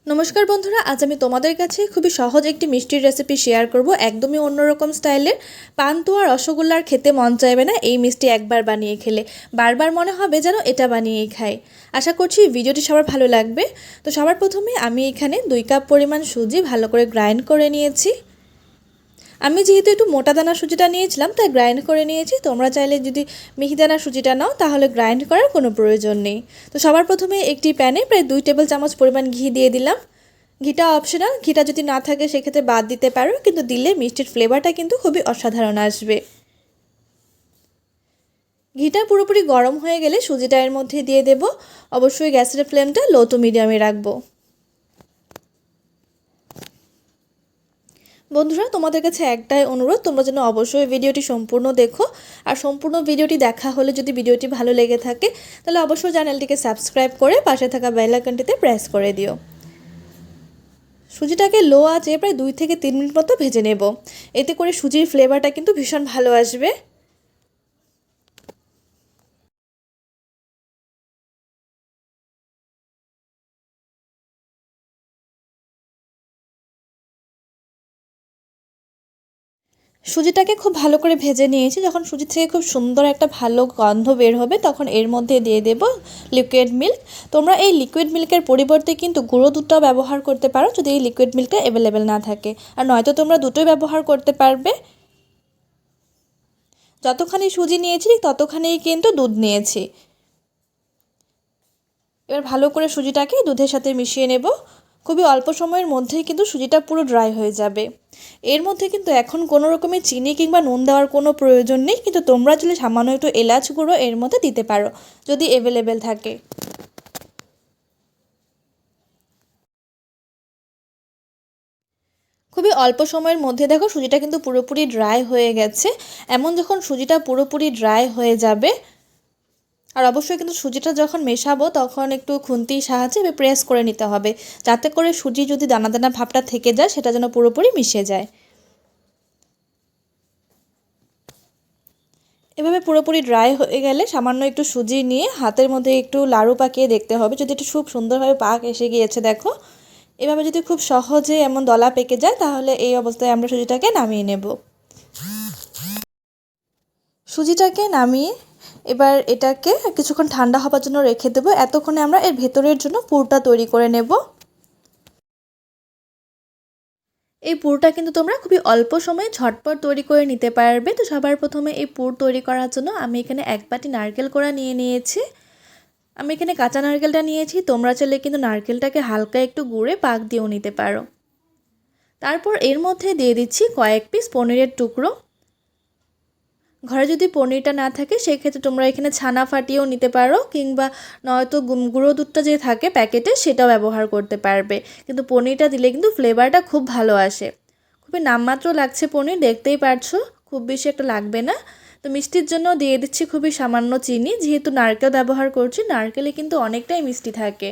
নমস্কার বন্ধুরা, আজ আমি তোমাদের কাছে খুবই সহজ একটি মিষ্টির রেসিপি শেয়ার করব। একদমই অন্যরকম স্টাইলের। পান্তুয়া রসগোল্লার খেতে মন চাইবে না এই মিষ্টি একবার বানিয়ে খেলে, বারবার মনে হবে যেন এটা বানিয়েই খাই। আশা করছি ভিডিওটি সবার ভালো লাগবে। তো সবার প্রথমে আমি এখানে 2 কাপ পরিমাণ সুজি ভালো করে গ্রাইন্ড করে নিয়েছি। আমি যেহেতু একটু মোটা দানার সুজিটা নিয়েছিলাম তাই গ্রাইন্ড করে নিয়েছি। তোমরা চাইলে যদি মিহি দানার সুজিটা নাও তাহলে গ্রাইন্ড করার কোনো প্রয়োজন নেই। তো সবার প্রথমে একটি প্যানে প্রায় 2 টেবিল চামচ পরিমাণ ঘি দিয়ে দিলাম। ঘিটা অপশনাল, ঘিটা যদি না থাকে সেক্ষেত্রে বাদ দিতে পারো, কিন্তু দিলে মিষ্টির ফ্লেভারটা কিন্তু খুবই অসাধারণ আসবে। ঘিটা পুরোপুরি গরম হয়ে গেলে সুজিটা এর মধ্যে দিয়ে দেব। অবশ্যই গ্যাসের ফ্লেমটা লো টু মিডিয়ামে রাখবো। বন্ধুরা, তোমাদের কাছে একটাই অনুরোধ, তোমরা যেন অবশ্যই ভিডিওটি সম্পূর্ণ দেখো। আর সম্পূর্ণ ভিডিওটি দেখা হলে যদি ভিডিওটি ভালো লেগে থাকে তাহলে অবশ্যই চ্যানেলটিকে সাবস্ক্রাইব করে পাশে থাকা বেল আইকনটিতে প্রেস করে দিও। সুজিটাকে লো আঁচে প্রায় 2 থেকে 3 মিনিট মতো ভেজে নেব। এতে করে সুজির ফ্লেভারটা কিন্তু ভীষণ ভালো আসবে। সুজিটাকে খুব ভালো করে ভেজে নিয়েছি। যখন সুজি থেকে খুব সুন্দর একটা ভালো গন্ধ বের হবে তখন এর মধ্যে দিয়ে দেব লিকুইড মিল্ক। তোমরা এই লিকুইড মিল্কের পরিবর্তে কিন্তু গুঁড়ো দুধটাও ব্যবহার করতে পারো যদি এই লিকুইড মিল্কটা অ্যাভেলেবেল না থাকে, আর নয়তো তোমরা দুটোই ব্যবহার করতে পারবে। যতখানি সুজি নিয়েছি ততখানিই কিন্তু দুধ নিয়েছি। এবার ভালো করে সুজিটাকে দুধের সাথে মিশিয়ে নেব। খুবই অল্প সময়ের মধ্যেই কিন্তু সুজিটা পুরো ড্রাই হয়ে যাবে। এর মধ্যে কিন্তু এখন কোনো রকমের চিনি কিংবা নুন দেওয়ার কোনো প্রয়োজন নেই, কিন্তু তোমরা যদি সামান্য একটু এলাচ গুঁড়ো এর মধ্যে দিতে পারো যদি অ্যাভেলেবেল থাকে। খুবই অল্প সময়ের মধ্যে দেখো সুজিটা কিন্তু পুরোপুরি ড্রাই হয়ে গেছে। এমন যখন সুজিটা পুরোপুরি ড্রাই হয়ে যাবে, আর অবশ্যই কিন্তু সুজিটা যখন মেশাবো তখন একটু খুন্তির সাহায্যে প্রেস করে নিতে হবে, যাতে করে সুজি যদি দানা দানা ভাবটা থেকে যায় সেটা যেন পুরোপুরি মিশে যায়। এভাবে পুরোপুরি ড্রাই হয়ে গেলে সামান্য একটু সুজি নিয়ে হাতের মধ্যে একটু লাড়ু পাকিয়ে দেখতে হবে যদি একটু খুব সুন্দরভাবে পাক এসে গিয়েছে। দেখো, এভাবে যদি খুব সহজে এমন দলা পেকে যায় তাহলে এই অবস্থায় আমরা সুজিটাকে নামিয়ে নেব। সুজিটাকে নামিয়ে এবার এটাকে কিছুক্ষণ ঠান্ডা হবার জন্য রেখে দেবো। এতক্ষণে আমরা এর ভেতরের জন্য পুরটা তৈরি করে নেব। এই পুরটা কিন্তু তোমরা খুবই অল্প সময়ে ঝটপট তৈরি করে নিতে পারবে। তো সবার প্রথমে এই পুর তৈরি করার জন্য আমি এখানে 1 বাটি নারকেল কোড়া নিয়ে নিয়েছি। আমি এখানে কাঁচা নারকেলটা নিয়েছি, তোমরা চাইলে কিন্তু নারকেলটাকে হালকা একটু গুঁড়ে পাক দিয়েও নিতে পারো। তারপর এর মধ্যে দিয়ে দিচ্ছি কয়েক পিস পনিরের টুকরো। ঘরে যদি পনিরটা না থাকে সেক্ষেত্রে তোমরা এখানে ছানা ফাটিয়েও নিতে পারো, কিংবা নয়তো গুঁড়ো দুধটা যে থাকে প্যাকেটে সেটাও ব্যবহার করতে পারবে। কিন্তু পনিরটা দিলে কিন্তু ফ্লেভারটা খুব ভালো আসে। খুবই নামমাত্র লাগছে পনির, দেখতেই পারছো, খুব বেশি একটা লাগবে না। তো মিষ্টির জন্য দিয়ে দিচ্ছি খুবই সামান্য চিনি, যেহেতু নারকেল ব্যবহার করছি, নারকেলে কিন্তু অনেকটাই মিষ্টি থাকে।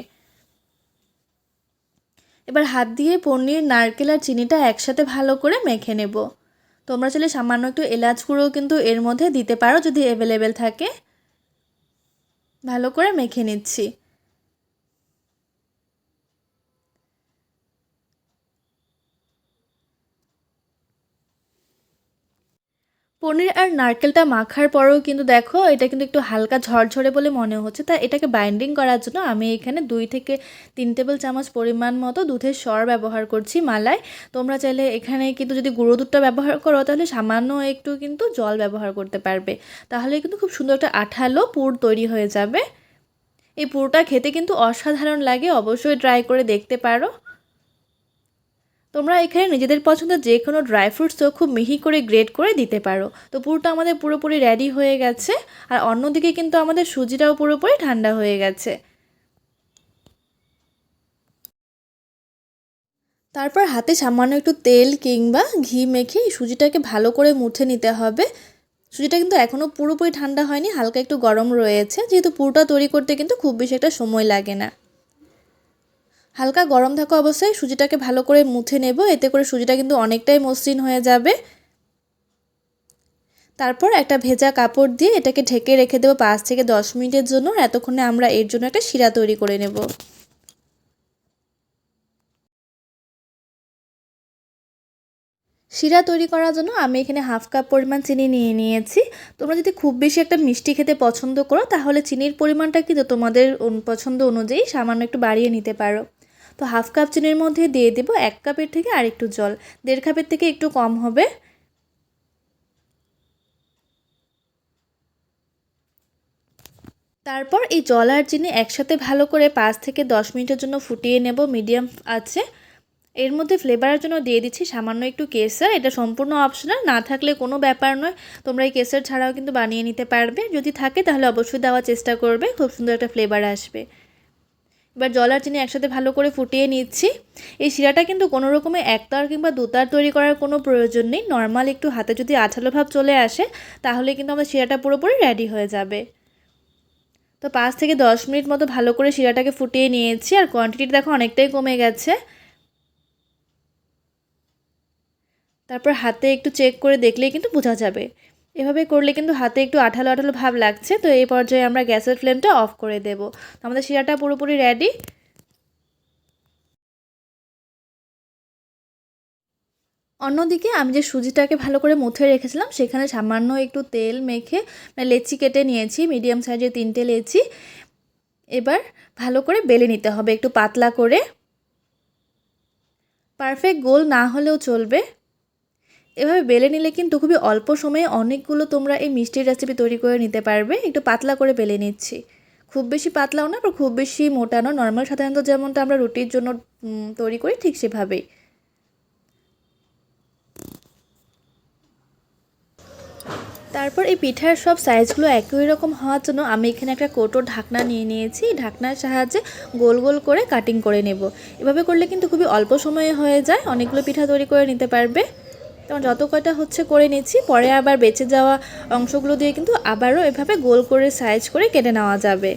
এবার হাত দিয়ে পনির, নারকেল আর চিনিটা একসাথে ভালো করে মেখে নেব। তোমরা চাইলে সামান্য একটু এলাচ গুঁড়ো কিন্তু এর মধ্যে দিতে পারো যদি অ্যাভেলেবেল থাকে। ভালো করে মেখে নিচ্ছি। পনির আর নারকেলটা মাখার পরেও কিন্তু দেখো এটা কিন্তু একটু হালকা ঝরঝরে বলে মনে হচ্ছে, তাই এটাকে বাইন্ডিং করার জন্য আমি এখানে 2 থেকে 3 টেবিল চামচ পরিমাণ মতো দুধের সর ব্যবহার করছি, মালাই। তোমরা চাইলে এখানে কিন্তু যদি গুঁড়ো দুধটা ব্যবহার করো তাহলে সামান্য একটু কিন্তু জল ব্যবহার করতে পারবে, তাহলে কিন্তু খুব সুন্দর একটা আঠালো পুর তৈরি হয়ে যাবে। এই পুরটা খেতে কিন্তু অসাধারণ লাগে, অবশ্যই ট্রাই করে দেখতে পারো। তোমরা এখানে নিজেদের পছন্দের যে কোনো ড্রাই ফ্রুটসও খুব মিহি করে গ্রেট করে দিতে পারো। তো পুরটা আমাদের পুরোপুরি রেডি হয়ে গেছে, আর অন্যদিকে কিন্তু আমাদের সুজিটাও পুরোপুরি ঠান্ডা হয়ে গেছে। তারপর হাতে সামান্য একটু তেল কিংবা ঘি মেখে সুজিটাকে ভালো করে মুছে নিতে হবে। সুজিটা কিন্তু এখনও পুরোপুরি ঠান্ডা হয়নি, হালকা একটু গরম রয়েছে, যেহেতু পুরটা তৈরি করতে কিন্তু খুব বেশি একটা সময় লাগে না। হালকা গরম থাকা অবস্থায় সুজিটাকে ভালো করে মুছে নেব, এতে করে সুজিটা কিন্তু অনেকটাই মসৃণ হয়ে যাবে। তারপর একটা ভেজা কাপড় দিয়ে এটাকে ঢেকে রেখে দেবো 5 থেকে 10 মিনিটের জন্য। এতক্ষণে আমরা এর জন্য একটা শিরা তৈরি করে নেব। শিরা তৈরি করার জন্য আমি এখানে হাফ কাপ পরিমাণ চিনি নিয়ে নিয়েছি। তোমরা যদি খুব বেশি একটা মিষ্টি খেতে পছন্দ করো তাহলে চিনির পরিমাণটা কিন্তু তোমাদের পছন্দ অনুযায়ী সামান্য একটু বাড়িয়ে নিতে পারো। তো হাফ কাপ চিনির মধ্যে দিয়ে দেবো 1 কাপের থেকে আরেকটু জল, 1.5 কাপের থেকে একটু কম হবে। তারপর এই জল আর চিনি একসাথে ভালো করে 5 থেকে 10 মিনিটের জন্য ফুটিয়ে নেব মিডিয়াম আঁচে। এর মধ্যে ফ্লেভারের জন্য দিয়ে দিচ্ছি সামান্য একটু কেশর। এটা সম্পূর্ণ অপশনাল, না থাকলে কোনো ব্যাপার নয়, তোমরা এই কেশর ছাড়াও কিন্তু বানিয়ে নিতে পারবে। যদি থাকে তাহলে অবশ্যই দেওয়ার চেষ্টা করবে, খুব সুন্দর একটা ফ্লেভার আসবে। এবার জল আর চিনি একসাথে ভালো করে ফুটিয়ে নিচ্ছি। এই শিরাটা কিন্তু কোনো রকমে একতার কিংবা দুতার তৈরি করার কোনো প্রয়োজন নেই। নর্মাল একটু হাতে যদি আঠালো ভাব চলে আসে তাহলে কিন্তু আমাদের শিরাটা পুরোপুরি রেডি হয়ে যাবে। তো 5 থেকে 10 মিনিট মতো ভালো করে শিরাটাকে ফুটিয়ে নিয়েছি, আর কোয়ান্টিটিটা দেখো অনেকটাই কমে গেছে। তারপর হাতে একটু চেক করে দেখলেই কিন্তু বোঝা যাবে। এভাবে করলে কিন্তু হাতে একটু আঠালো আঠালো ভাব লাগছে। তো এই পর্যায়ে আমরা গ্যাসের ফ্লেমটা অফ করে দেব। তো আমাদের শিরাটা পুরোপুরি রেডি। অন্যদিকে আমি যে সুজিটাকে ভালো করে মুথে রেখেছিলাম সেখানে সামান্য একটু তেল মেখে লেচি কেটে নিয়েছি, মিডিয়াম সাইজের 3টে লেচি। এবার ভালো করে বেলে নিতে হবে একটু পাতলা করে। পারফেক্ট গোল না হলেও চলবে। এভাবে বেলে নিলে কিন্তু খুবই অল্প সময়ে অনেকগুলো তোমরা এই মিষ্টির রেসিপি তৈরি করে নিতে পারবে। একটু পাতলা করে বেলে নিচ্ছি, খুব বেশি পাতলাও না আবার খুব বেশি মোটানো, নর্মাল সাধারণত যেমনটা আমরা রুটির জন্য তৈরি করি ঠিক সেভাবেই। তারপর এই পিঠার সব সাইজগুলো একই রকম হওয়ার জন্য আমি এখানে একটা কৌটোর ঢাকনা নিয়ে নিয়েছি। ঢাকনার সাহায্যে গোল গোল করে কাটিং করে নেব। এভাবে করলে কিন্তু খুবই অল্প সময়ে হয়ে যায়, অনেকগুলো পিঠা তৈরি করে নিতে পারবে। তেমন যত কয়টা হচ্ছে করে নিচ্ছি, পরে আবার বেঁচে যাওয়া অংশগুলো দিয়ে কিন্তু আবারও এভাবে গোল করে সাইজ করে কেটে নেওয়া যাবে।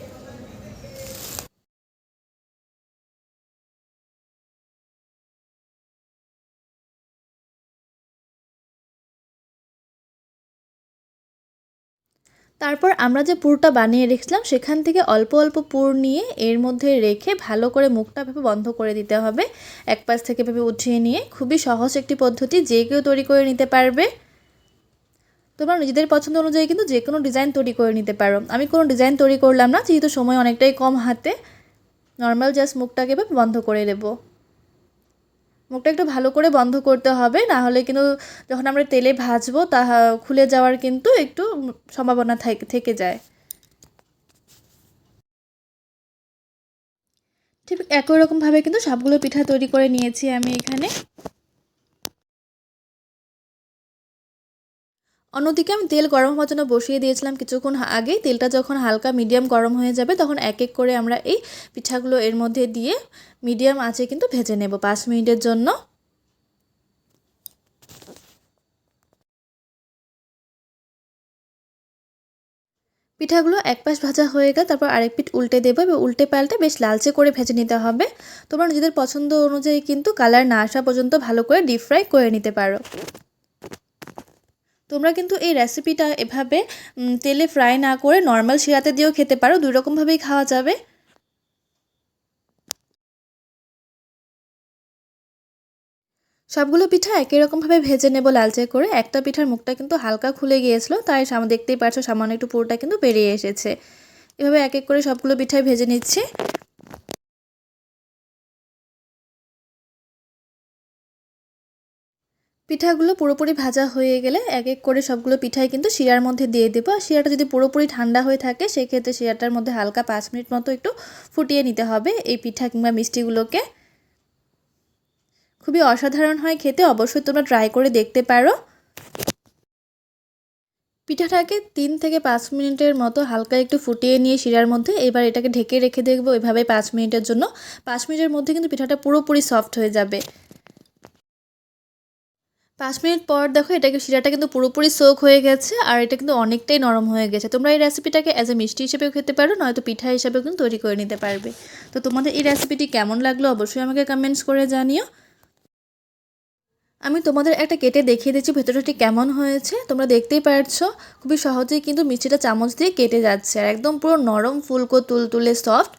তারপর আমরা যে পুরটা বানিয়ে রেখেছিলাম সেখান থেকে অল্প অল্প পুর নিয়ে এর মধ্যে রেখে ভালো করে মুখটা ভেবে বন্ধ করে দিতে হবে। এক পাশ থেকে ভেবে উঠিয়ে নিয়ে, খুবই সহজ একটি পদ্ধতি, যে কেউ তৈরি করে নিতে পারবে। তোমরা নিজেদের পছন্দ অনুযায়ী কিন্তু যে কোনো ডিজাইন তৈরি করে নিতে পারো। আমি কোনো ডিজাইন তৈরি করলাম না, যেহেতু সময় অনেকটাই কম হাতে। নর্মাল জাস্ট মুখটাকে ভেবে বন্ধ করে দেবো। মুখটা একটু ভালো করে বন্ধ করতে হবে, না হলে কিন্তু যখন আমরা তেলে ভাজবো তা খুলে যাওয়ার কিন্তু একটু সম্ভাবনা থেকে যায়। ঠিক একই রকমভাবে কিন্তু সবগুলো পিঠা তৈরি করে নিয়েছি আমি এখানে। অন্যদিকে আমি তেল গরম হওয়ার জন্য বসিয়ে দিয়েছিলাম কিছুক্ষণ আগেই। তেলটা যখন হালকা মিডিয়াম গরম হয়ে যাবে তখন এক এক করে আমরা এই পিঠাগুলো এর মধ্যে দিয়ে মিডিয়াম আঁচে কিন্তু ভেজে নেব 5 মিনিটের জন্য। পিঠাগুলো এক পাশ ভাজা হয়ে গেলে তারপর আরেক পিঠ উল্টে দেবো এবং উল্টে পাল্টে বেশ লালচে করে ভেজে নিতে হবে। তোমরা নিজেদের পছন্দ অনুযায়ী কিন্তু কালার না আসা পর্যন্ত ভালো করে ডিপ ফ্রাই করে নিতে পারো। তোমরা কিন্তু এই রেসিপিটা এভাবে তেলে ফ্রাই না করে নর্মাল শিরাতে দিয়েও খেতে পারো, দুই রকমভাবেই খাওয়া যাবে। সবগুলো পিঠা একই রকমভাবে ভেজে নেব লালচে করে। একটা পিঠার মুখটা কিন্তু হালকা খুলে গিয়েছিল, তাই দেখতেই পাচ্ছ সামান্য একটু পুরোটা কিন্তু বেরিয়ে এসেছে। এভাবে এক এক করে সবগুলো পিঠাই ভেজে নিচ্ছি। পিঠাগুলো পুরোপুরি ভাজা হয়ে গেলে এক এক করে সবগুলো পিঠাই কিন্তু শিরার মধ্যে দিয়ে দেবো। আর শিরাটা যদি পুরোপুরি ঠান্ডা হয়ে থাকে সেক্ষেত্রে শিরাটার মধ্যে হালকা 5 মিনিট মতো একটু ফুটিয়ে নিতে হবে এই পিঠা কিংবা মিষ্টিগুলোকে। খুবই অসাধারণ হয় খেতে, অবশ্যই তোমরা ট্রাই করে দেখতে পারো। পিঠাটাকে 3 থেকে 5 মিনিটের মতো হালকা একটু ফুটিয়ে নিয়ে শিরার মধ্যে এবার এটাকে ঢেকে রেখে দেখবো এভাবে 5 মিনিটের জন্য। 5 মিনিটের মধ্যে কিন্তু পিঠাটা পুরোপুরি সফট হয়ে যাবে। 5 মিনিট পর দেখো এটাকে শিরাটা কিন্তু পুরোপুরি সোক হয়ে গেছে, আর এটা কিন্তু অনেকটাই নরম হয়ে গেছে। তোমরা এই রেসিপিটাকে অ্যাজ এ মিষ্টি হিসেবেও খেতে পারো, নয়তো পিঠা হিসেবেও কিন্তু তৈরি করে নিতে পারবে। তো তোমাদের এই রেসিপিটি কেমন লাগলো অবশ্যই আমাকে কমেন্টস করে জানিও। আমি তোমাদের একটা কেটে দেখিয়ে দিচ্ছি ভেতরটা ঠিক কেমন হয়েছে। তোমরা দেখতেই পারছো খুবই সহজেই কিন্তু মিষ্টিটা চামচ দিয়ে কেটে যাচ্ছে, আর একদম পুরো নরম ফুলকো তুলতুলে সফট।